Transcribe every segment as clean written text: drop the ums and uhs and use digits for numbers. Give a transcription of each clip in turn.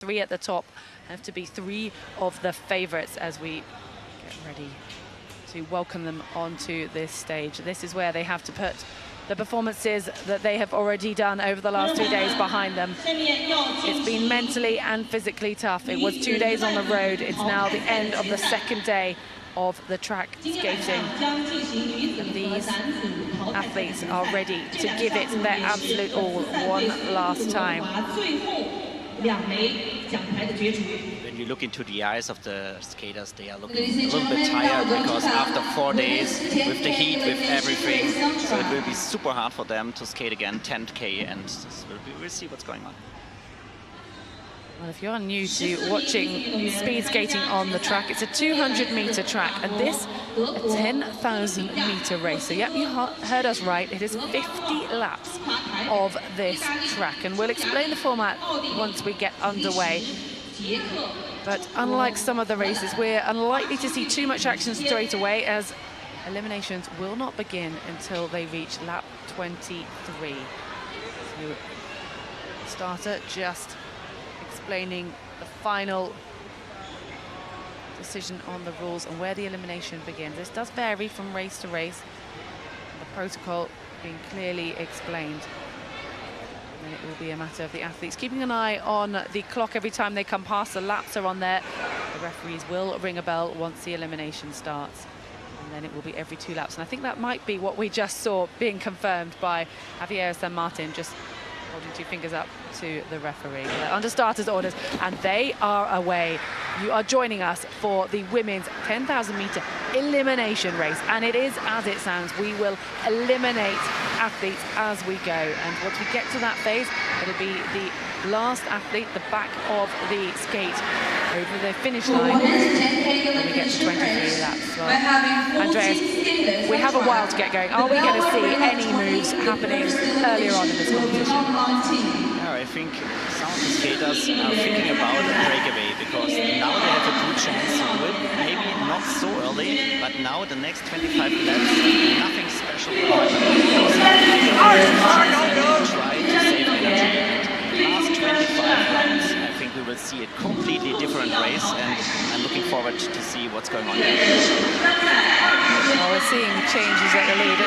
Three at the top have to be three of the favorites as we get ready to welcome them onto this stage. This is where they have to put the performances that they have already done over the last 3 days behind them. It's been mentally and physically tough. It was 2 days on the road. It's now the end of the second day of the track skating. And these athletes are ready to give it their absolute all one last time. When you look into the eyes of the skaters, they are looking a little bit tired because after 4 days with the heat, with everything, so it will be super hard for them to skate again 10K, and we'll see what's going on. Well, if you're new to watching speed skating on the track, it's a 200-meter track, and this a 10,000-meter race. So yep, you heard us right. It is 50 laps of this track, and we'll explain the format once we get underway. But unlike some of the races, we're unlikely to see too much action straight away, as eliminations will not begin until they reach lap 23. So starter just explaining the final decision on the rules and where the elimination begins. This does vary from race to race, the protocol being clearly explained. And then it will be a matter of the athletes keeping an eye on the clock every time they come past. The laps are on there. The referees will ring a bell once the elimination starts. And then it will be every 2 laps. And I think that might be what we just saw being confirmed by Javiera San Martin, just holding 2 fingers up to the referee. They're under starters orders, and they are away. You are joining us for the women's 10,000-meter elimination race, and it is as it sounds. We will eliminate athletes as we go, and once we get to that phase, it'll be the last athlete, the back of the skate, over the finish line when we get to 23 laps. Well, Andreas, we have a while to get going. Are we going to see any moves happening earlier on in this competition? I think some of the skaters are thinking about a breakaway, because now they have a good chance to win. Maybe not so early, but now the next 25 laps, nothing special. Try to save energy. Last 25 rounds, I think we will see a completely different race, and I'm looking forward to see what's going on there. Well, we're seeing changes at the lead.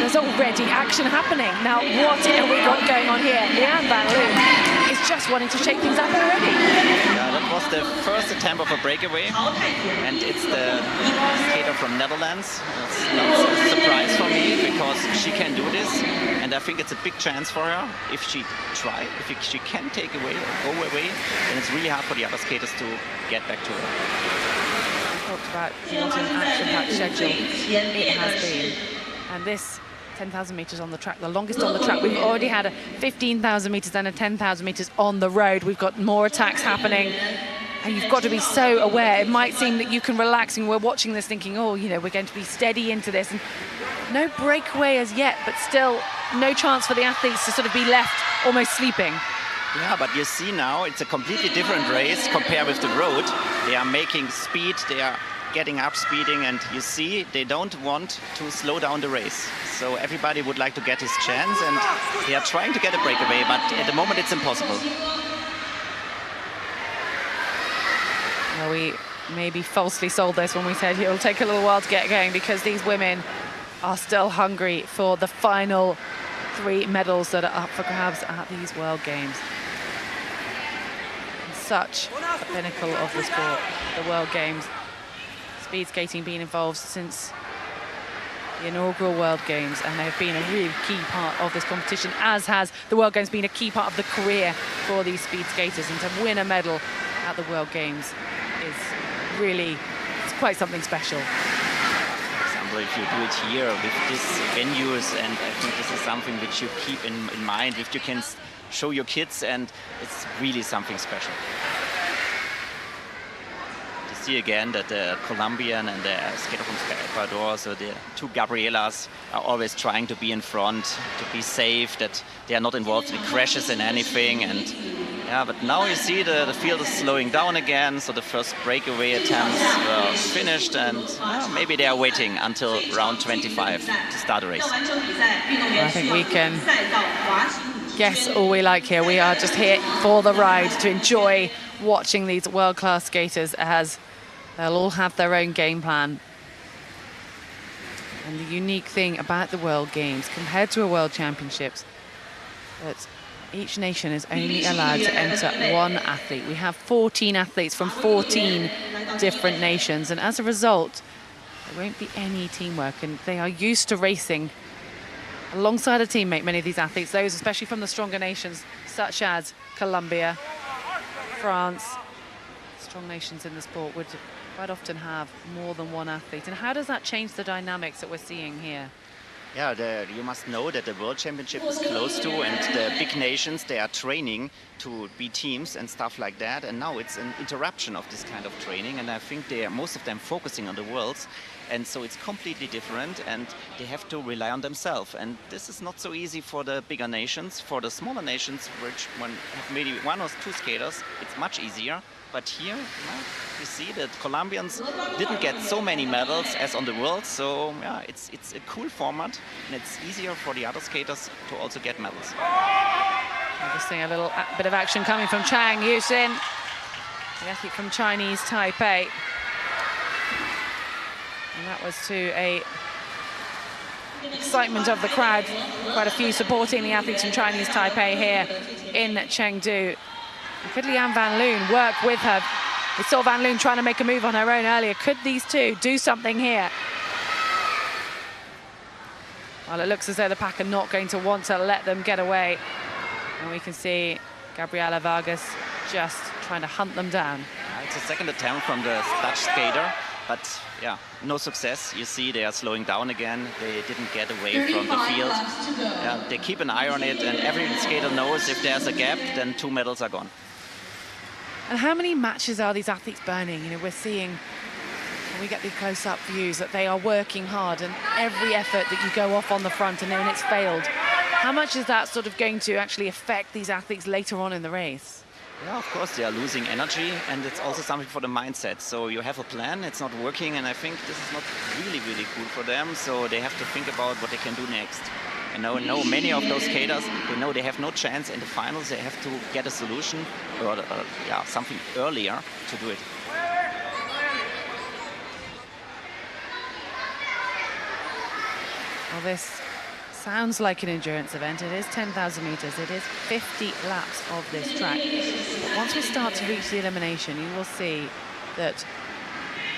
There's already action happening. Now, what have we got going on here? Leanne Van Loon is just wanting to shake things up already. Yeah, that was the first attempt of a breakaway, and it's the skater from Netherlands. That's not a surprise for me, because she can do this, and I think it's a big chance for her if she tries. If she can take away or go away, then it's really hard for the other skaters to get back to her. Talked about what an action-packed schedule it has been, and this 10,000 meters on the track, the longest on the track. We've already had a 15,000 meters and a 10,000 meters on the road. We've got more attacks happening, and you've got to be so aware. It might seem that you can relax, and we're watching this thinking, oh, you know, we're going to be steady into this, and no breakaway as yet, but still no chance for the athletes to sort of be left almost sleeping. Yeah, but you see now it's a completely different race compared with the road. They are making speed, they are getting up speeding, and you see they don't want to slow down the race. So everybody would like to get his chance, and they are trying to get a breakaway, but at the moment it's impossible. Well, we maybe falsely sold this when we said it'll take a little while to get going, because these women are still hungry for the final 3 medals that are up for grabs at these World Games. Such a pinnacle of the sport, the World Games. Speed skating being involved since the inaugural World Games, and they have been a really key part of this competition, as has the World Games been a key part of the career for these speed skaters. And to win a medal at the World Games is really, it's quite something special. If you do it here with these venues, and I think this is something which you keep in mind, if you can show your kids, and it's really something special. To see again that the Colombian and the skater from Ecuador, so the 2 Gabrielas, are always trying to be in front, to be safe, that they are not involved in crashes and anything. And yeah, but now you see the field is slowing down again, so the first breakaway attempts were finished, and maybe they are waiting until round 25 to start the race. I think we can guess all we like here. We are just here for the ride, to enjoy watching these world-class skaters as they'll all have their own game plan. And the unique thing about the World Games compared to a World Championships, that each nation is only allowed to enter one athlete. We have 14 athletes from 14 different nations, and as a result, there won't be any teamwork, and they are used to racing alongside a teammate, many of these athletes, those especially from the stronger nations, such as Colombia, France. Strong nations in the sport would quite often have more than one athlete. And how does that change the dynamics that we're seeing here? Yeah, you must know that the World Championship is close to, and the big nations, they are training to be teams and stuff like that. And now it's an interruption of this kind of training. And I think most of them focusing on the Worlds. And so it's completely different, and they have to rely on themselves. And this is not so easy for the bigger nations. For the smaller nations, which have maybe one or two skaters, it's much easier. But here, you see that Colombians didn't get so many medals as on the Worlds. So yeah, it's a cool format, and it's easier for the other skaters to also get medals. I'm just seeing a little bit of action coming from Chang Yuxin, the athlete from Chinese Taipei. And that was to a excitement of the crowd. Quite a few supporting the athletes from Chinese Taipei here in Chengdu. Could Lian Van Loon work with her? We saw Van Loon trying to make a move on her own earlier. Could these two do something here? Well, it looks as though the pack are not going to want to let them get away. And we can see Gabriela Vargas just trying to hunt them down. It's a second attempt from the Dutch skater. But yeah, no success. You see they are slowing down again. They didn't get away from the field. Yeah, they keep an eye on it, and every skater knows if there's a gap, then 2 medals are gone. And how many matches are these athletes burning? You know, we're seeing, when we get these close-up views, that they are working hard, and every effort that you go off on the front and then it's failed. How much is that sort of going to actually affect these athletes later on in the race? Yeah, of course, they are losing energy, and it's also something for the mindset. So you have a plan, it's not working, and I think this is not really, really cool for them. So they have to think about what they can do next. And I know many of those skaters, they know they have no chance in the finals. They have to get a solution or yeah, something earlier to do it. Well, this sounds like an endurance event. It is 10,000 meters. It is 50 laps of this track. But once we start to reach the elimination, you will see that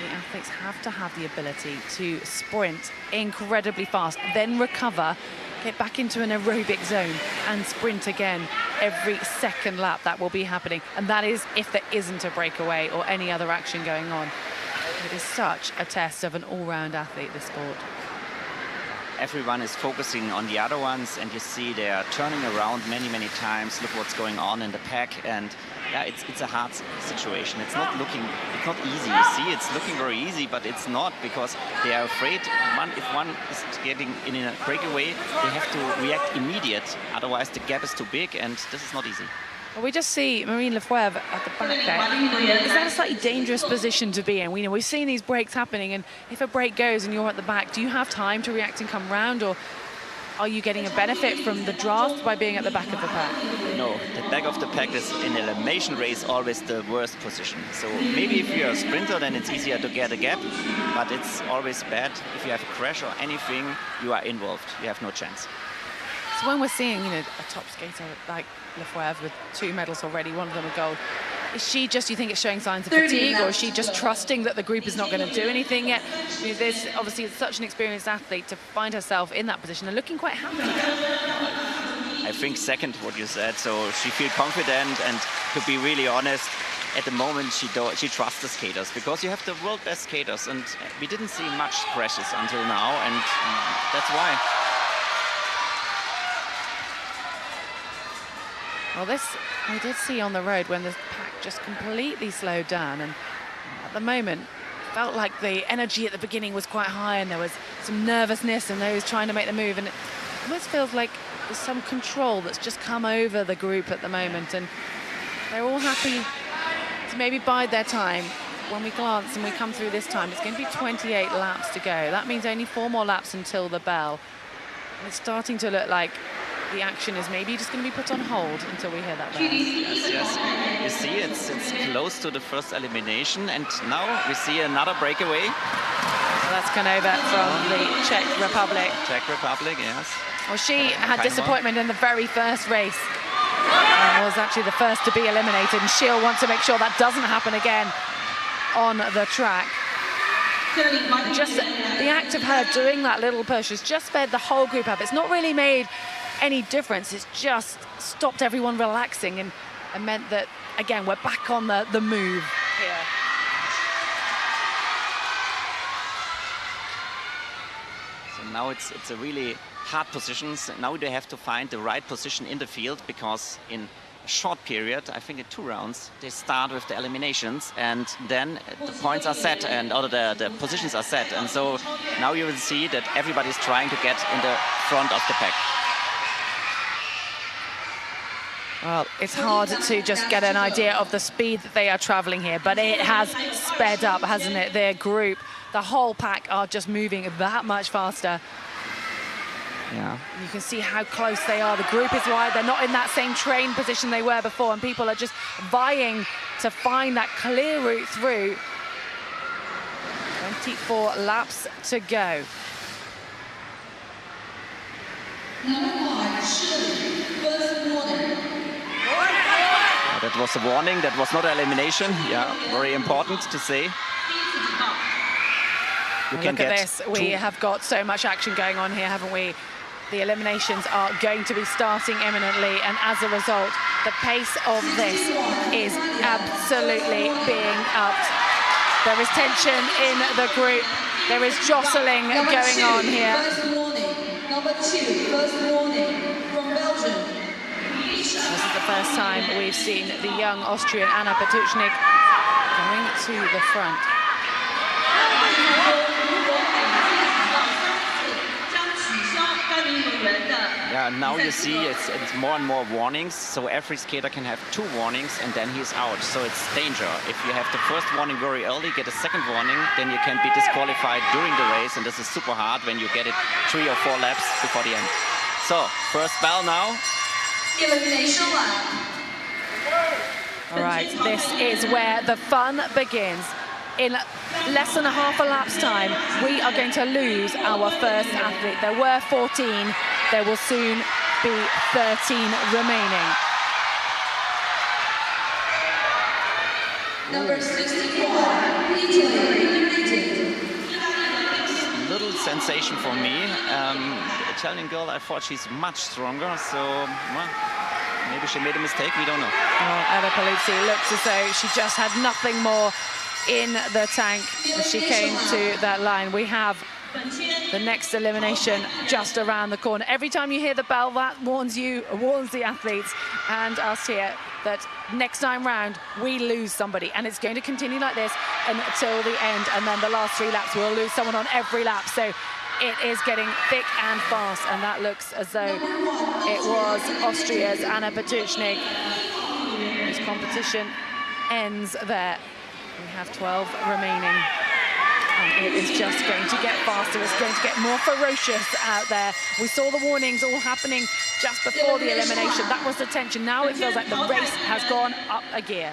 the athletes have to have the ability to sprint incredibly fast, then recover, get back into an aerobic zone and sprint again every second lap. That will be happening. And that is if there isn't a breakaway or any other action going on. It is such a test of an all-round athlete, this sport. Everyone is focusing on the other ones, and you see they are turning around many, many times. Look what's going on in the pack, and yeah, it's a hard situation. It's not easy. You see, it's looking very easy, but it's not, because they are afraid if one is getting in a breakaway, they have to react immediate. Otherwise, the gap is too big, and this is not easy. Well, we just see Marine LeFeuVRE at the back there. Is that a slightly dangerous position to be in? We've seen these breaks happening, and if a break goes and you're at the back, do you have time to react and come round, or are you getting a benefit from the draft by being at the back of the pack? No, the back of the pack is in an elimination race always the worst position. So maybe if you're a sprinter, then it's easier to get a gap, but it's always bad. If you have a crash or anything, you are involved. You have no chance. So when we're seeing, a top skater like LeFeuVRE with 2 medals already, one of them a gold, is she just, do you think it's showing signs of fatigue, or is she just trusting that the group is not going to do anything yet? There's obviously such an experienced athlete to find herself in that position and looking quite happy. I think second what you said, so she feels confident, and to be really honest, at the moment she trusts the skaters, because you have the world best skaters, and we didn't see much crashes until now, and that's why. Well, this we did see on the road when the pack just completely slowed down, and at the moment it felt like the energy at the beginning was quite high, and there was some nervousness and those trying to make the move, and it almost feels like there's some control that's just come over the group at the moment, and they're all happy to maybe bide their time. When we glance and we come through this time, it's going to be 28 laps to go. That means only 4 more laps until the bell, and it's starting to look like the action is maybe just going to be put on hold until we hear that bell. Yes. you see it's close to the first elimination, and now we see another breakaway. Well, that's KAINOVA from the Czech Republic. Czech Republic, yes. Well, she had disappointment in the very first race and was actually the first to be eliminated, and she'll want to make sure that doesn't happen again on the track. Just the act of her doing that little push has just sped the whole group up. It's not really made any difference. It's just stopped everyone relaxing and meant that, again, we're back on the move here. So now it's a really hard position. So now they have to find the right position in the field, because in a short period, I think in 2 rounds, they start with the eliminations, and then the points are set and the positions are set. And so now you will see that everybody's trying to get in the front of the pack. Well, it's hard to just get an idea of the speed that they are traveling here, but it has sped up, hasn't it? Their group, the whole pack are just moving that much faster. Yeah. You can see how close they are. The group is wide. They're not in that same train position they were before, and people are just vying to find that clear route through. 24 laps to go. That was a warning. That was not an elimination. Yeah, very important to say. Look at this. We have got so much action going on here, haven't we? The eliminations are going to be starting imminently, and as a result, the pace of this is absolutely being upped. There is tension in the group. There is jostling going on here. Number 2, first warning from Belgium. This is the first time we've seen the young Austrian Anna Petuchnik going to the front. Yeah, now you see it's more and more warnings, so every skater can have 2 warnings and then he's out. So it's danger. If you have the first warning very early, get a second warning, then you can be disqualified during the race, and this is super hard when you get it 3 or 4 laps before the end. So, first bell now. Elimination lap. All right, this is where the fun begins. In less than a half a lap's time, we are going to lose our first athlete. There were 14, there will soon be 13 remaining. Number 61, eliminated. Little sensation for me. The Italian girl, I thought she's much stronger, so well, maybe she made a mistake, we don't know. Well, Eva Paluzzi looks as though she just had nothing more in the tank as she came to that line. We have the next elimination just around the corner. Every time you hear the bell, that warns the athletes and us here that next time round we lose somebody, and it's going to continue like this until the end, and then the last 3 laps we'll lose someone on every lap. So it is getting thick and fast, and that looks as though it was Austria's Anna Petuchnik whose competition ends there. We have 12 remaining, and it is just going to get faster. It's going to get more ferocious out there. We saw the warnings all happening just before the elimination. That was the tension. Now it feels like the race has gone up a gear.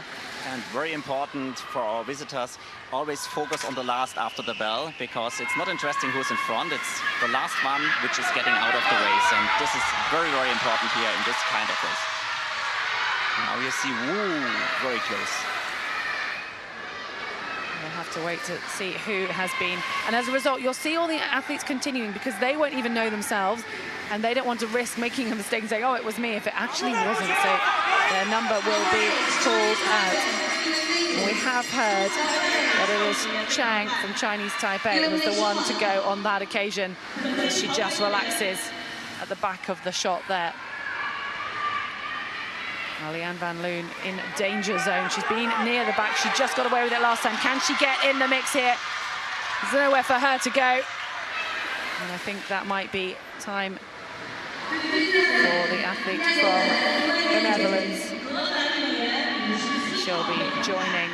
And very important for our visitors, always focus on the last after the bell, because it's not interesting who's in front, it's the last one which is getting out of the race. And this is very, very important here in this kind of race. Now you see, woo, very close. We'll have to wait to see who has been. And as a result, you'll see all the athletes continuing, because they won't even know themselves, and they don't want to risk making a mistake and saying, oh, it was me, if it actually wasn't. So their number will be called out. And we have heard that it is Chang from Chinese Taipei who was the one to go on that occasion. She just relaxes at the back of the shot there. Lian Van Loon in danger zone. She's been near the back. She just got away with it last time. Can she get in the mix here? There's nowhere for her to go. And I think that might be time for the athlete from the Netherlands. She'll be joining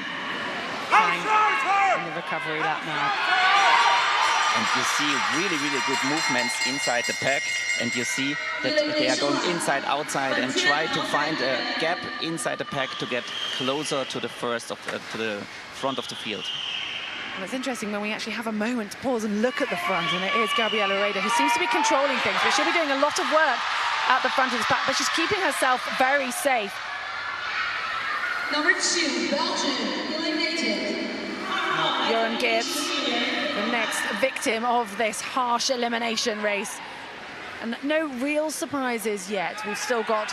Kang in the recovery lap now. And you see really, really good movements inside the pack. And you see that they are going inside, outside, and try to find a gap inside the pack to get closer to the to the front of the field. Well, it's interesting when we actually have a moment to pause and look at the front, and it is Gabriela RUEDA who seems to be controlling things, but she'll be doing a lot of work at the front of this pack, but she's keeping herself very safe. Number 2, Belgium, eliminated. Jorun GEERTS, the next victim of this harsh elimination race. And no real surprises yet. We've still got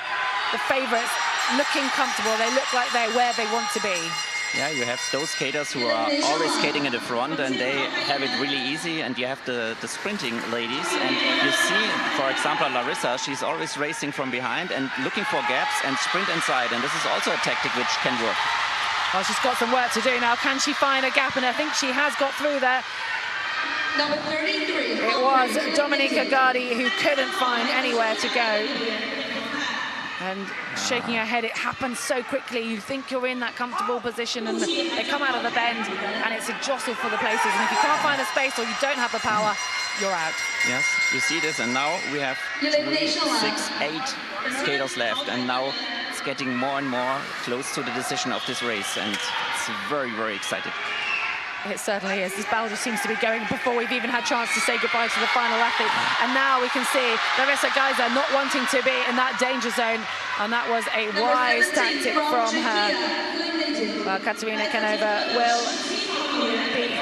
the favourites looking comfortable. They look like they're where they want to be. Yeah, you have those skaters who are always skating in the front and they have it really easy, and you have the sprinting ladies, and you see, for example, Larissa, she's always racing from behind and looking for gaps and sprint inside, and this is also a tactic which can work. Well, she's got some work to do now. Can she find a gap? And I think she has got through there. Number 33. It was Dominika GARDI who couldn't find anywhere to go. And shaking her head, it happens so quickly. You think you're in that comfortable position and they come out of the bend and it's a jostle for the places. And if you can't find a space or you don't have the power, you're out. Yes, you see this, and now we have 3, 6, 8 skaters left, and now it's getting more and more close to the decision of this race, and it's very, very exciting. It certainly is. This battle just seems to be going before we've even had a chance to say goodbye to the final athlete. And now we can see Larissa GAISER not wanting to be in that danger zone. And that was a wise tactic from her. Well, Katerina KAINOVA will be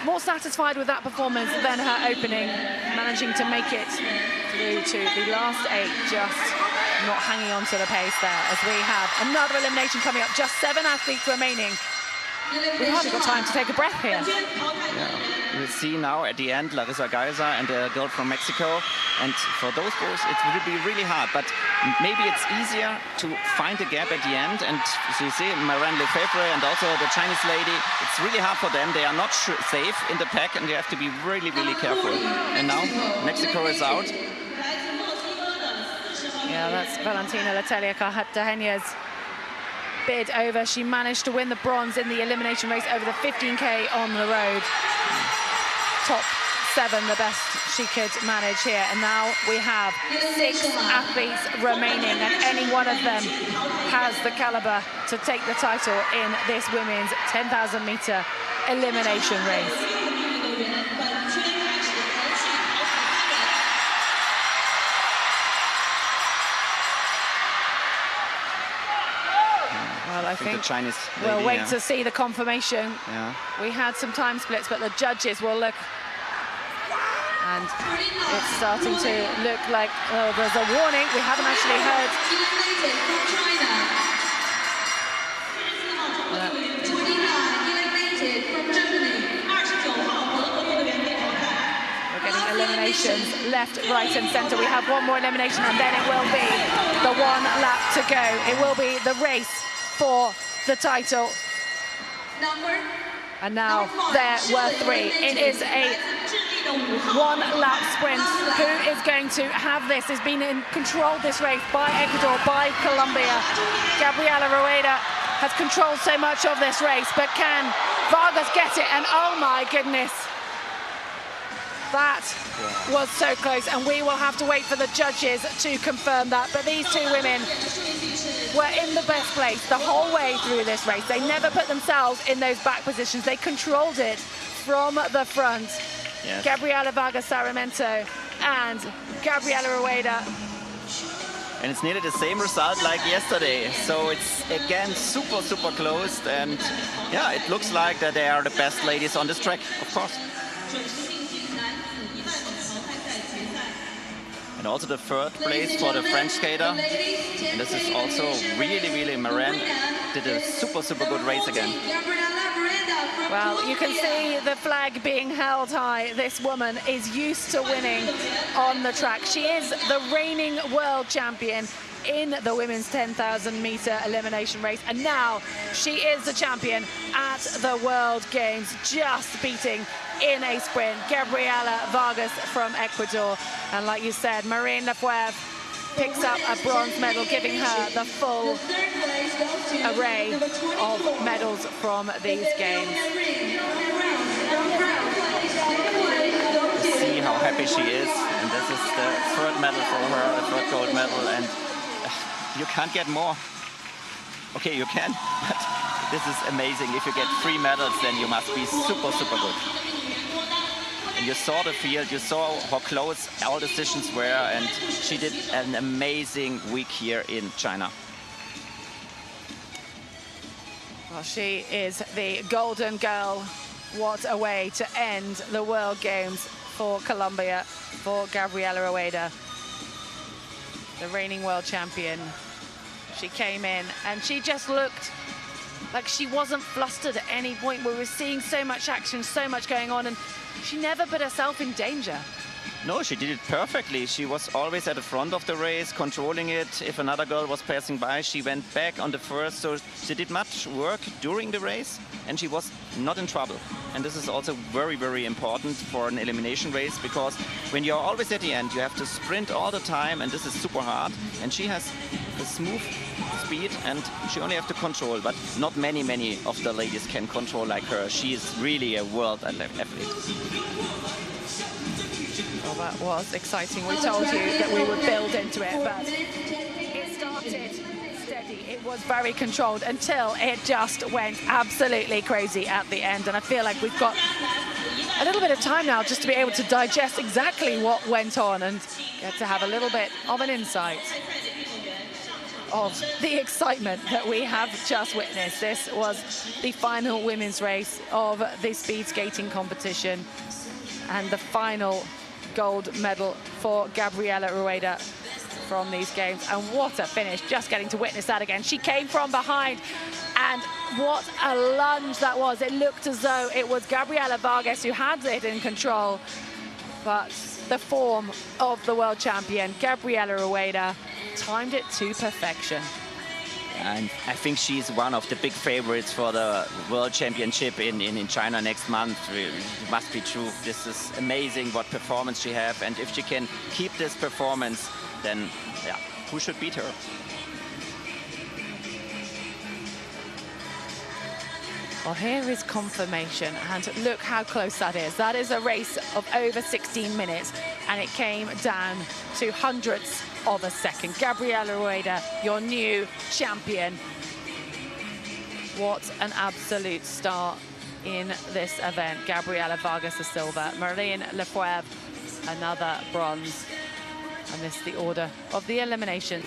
more satisfied with that performance than her opening, managing to make it through to the last 8, just not hanging on to the pace there, as we have another elimination coming up. Just 7 athletes remaining. We've hardly got time to take a breath here. Yeah, we'll see now at the end Larissa GAISER and a girl from Mexico. And for those boys, it will be really hard. But maybe it's easier to find a gap at the end. And so you see LEFEUVRE and also the Chinese lady, it's really hard for them. They are not safe in the pack and they have to be really, really careful. And now Mexico is out. Yeah, that's Valentina LETELIER, Cartagena's bid over. She managed to win the bronze in the elimination race over the 15K on the road. Top 7, the best she could manage here. And now we have 6 athletes remaining, and any one of them has the caliber to take the title in this women's 10,000-meter elimination race. Well, I think the Chinese we'll lady, wait to see the confirmation. Yeah. We had some time splits, but the judges will look. And it's starting to look like, oh, there's a warning. We haven't actually heard. Eliminated from China. 29 eliminated from Germany. We're getting eliminations left, right, and centre. We have one more elimination, and then it will be the 1 lap to go. It will be the race for the title. And now there were 3. It is a 1 lap sprint. Who is going to have this? Has been in control this race by Ecuador, by Colombia. Gabriela RUEDA has controlled so much of this race, but can VARGAS get it? And oh my goodness, that was so close, and we will have to wait for the judges to confirm that. But these 2 women were in the best place the whole way through this race. They never put themselves in those back positions. They controlled it from the front. Yes. Gabriela VARGAS SARMIENTO and Gabriela RUEDA. And it's nearly the same result like yesterday. So it's again super, super close. And yeah, it looks like that they are the best ladies on this track, of course. And also the 3rd place for the French skater. And this is also really, really, Marin did a super, super good race again. Well, you can see the flag being held high. This woman is used to winning on the track. She is the reigning world champion in the women's 10,000-meter elimination race, and now she is the champion at the World Games, just beating in a sprint Gabriela VARGAS from Ecuador. And like you said, Marine LeFeuvre picks up a bronze medal, giving her the full array of medals from these games. See how happy she is, and this is the third medal for her, the third gold medal, and you can't get more. Okay, you can, but this is amazing. If you get 3 medals, then you must be super, super good. And you saw the field, you saw how close all decisions were, and she did an amazing week here in China. Well, she is the golden girl. What a way to end the World Games for Colombia, for Gabriela RUEDA, the reigning world champion. She came in and she just looked like she wasn't flustered at any point. We were seeing so much action, so much going on, and she never put herself in danger. No, she did it perfectly. She was always at the front of the race, controlling it. If another girl was passing by, she went back on the first. So she did much work during the race, and she was not in trouble. And this is also very, very important for an elimination race, because when you're always at the end, you have to sprint all the time, and this is super hard. And she has a smooth speed, and she only have to control. But not many of the ladies can control like her. She is really a world athlete. Well, that was exciting. We told you that we would build into it, but it started steady. It was very controlled until it just went absolutely crazy at the end. And I feel like we've got a little bit of time now just to be able to digest exactly what went on and get to have a little bit of an insight of the excitement that we have just witnessed. This was the final women's race of the speed skating competition and the final gold medal for Gabriela RUEDA from these games. And what a finish, just getting to witness that again. She came from behind, and what a lunge that was. It looked as though it was Gabriela VARGAS who had it in control, but the form of the world champion, Gabriela RUEDA, timed it to perfection. And I think she's one of the big favorites for the World Championship in China next month. It must be true. This is amazing what performance she has. And if she can keep this performance, then yeah, who should beat her? Well, here is confirmation, and look how close that is. That is a race of over 16 minutes, and it came down to hundredths of a second. Gabriela RUEDA, your new champion. What an absolute start in this event. Gabriela VARGAS, the silver. Marlene Lefeuvre, another bronze. And this is the order of the elimination.